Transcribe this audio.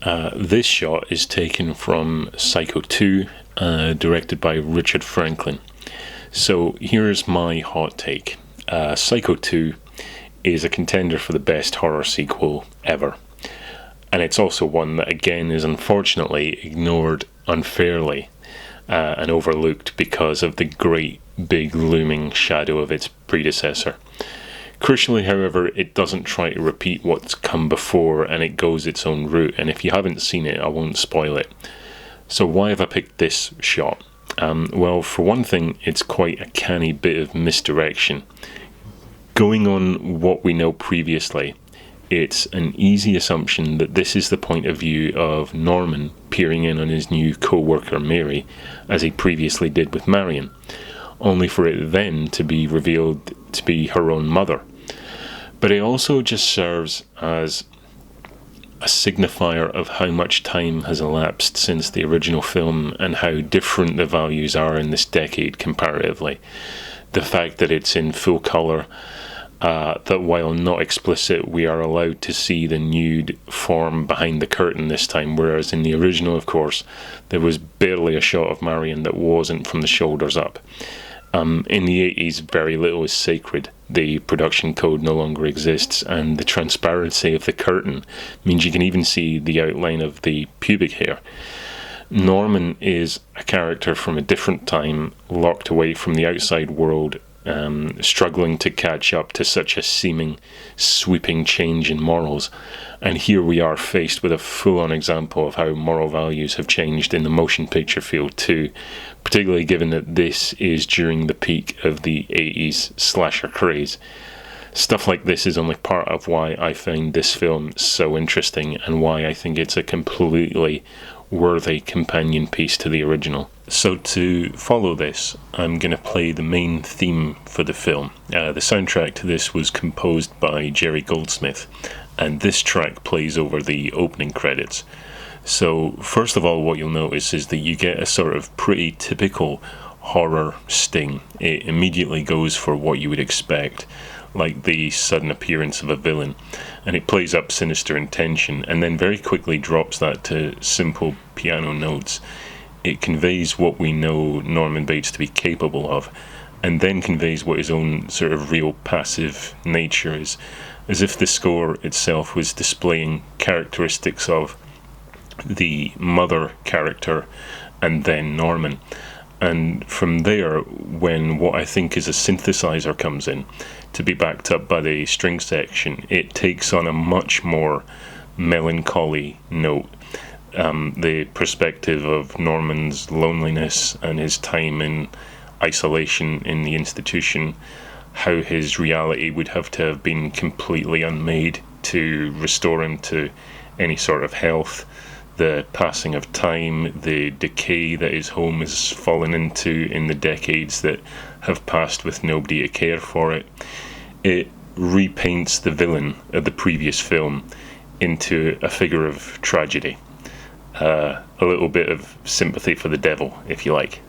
This shot is taken from Psycho 2, directed by Richard Franklin. So here's my hot take. Psycho 2 is a contender for the best horror sequel ever. And it's also one that, again, is unfortunately ignored unfairly and overlooked because of the great big looming shadow of its predecessor. Crucially, however, it doesn't try to repeat what's come before, and it goes its own route, and if you haven't seen it, I won't spoil it. So why have I picked this shot? Well, for one thing, it's quite a canny bit of misdirection. Going on what we know previously, it's an easy assumption that this is the point of view of Norman peering in on his new co-worker Mary, as he previously did with Marion, only for it then to be revealed to be her own mother. But it also just serves as a signifier of how much time has elapsed since the original film and how different the values are in this decade comparatively. The fact that it's in full colour, that while not explicit, we are allowed to see the nude form behind the curtain this time, whereas in the original, of course, there was barely a shot of Marion that wasn't from the shoulders up. In the 80s, very little is sacred. The production code no longer exists, and the transparency of the curtain means you can even see the outline of the pubic hair. Norman is a character from a different time, locked away from the outside world, struggling to catch up to such a seeming sweeping change in morals. And here we are faced with a full-on example of how moral values have changed in the motion picture field too, particularly given that this is during the peak of the 80s slasher craze. Stuff like this is only part of why I find this film so interesting and why I think it's a completely worthy companion piece to the original. So to follow this, I'm going to play the main theme for the film. The soundtrack to this was composed by Jerry Goldsmith, and this track plays over the opening credits. So first of all, what you'll notice is that you get a sort of pretty typical horror sting. It immediately goes for what you would expect, like the sudden appearance of a villain, and it plays up sinister intention and then very quickly drops that to simple piano notes. It conveys what we know Norman Bates to be capable of, and then conveys what his own sort of real passive nature is, as if the score itself was displaying characteristics of the mother character and then Norman. And from there, when what I think is a synthesizer comes in, to be backed up by the string section, it takes on a much more melancholy note. The perspective of Norman's loneliness and his time in isolation in the institution, how his reality would have to have been completely unmade to restore him to any sort of health, the passing of time, the decay that his home has fallen into in the decades that have passed with nobody to care for it. It repaints the villain of the previous film into a figure of tragedy. A little bit of sympathy for the devil, if you like.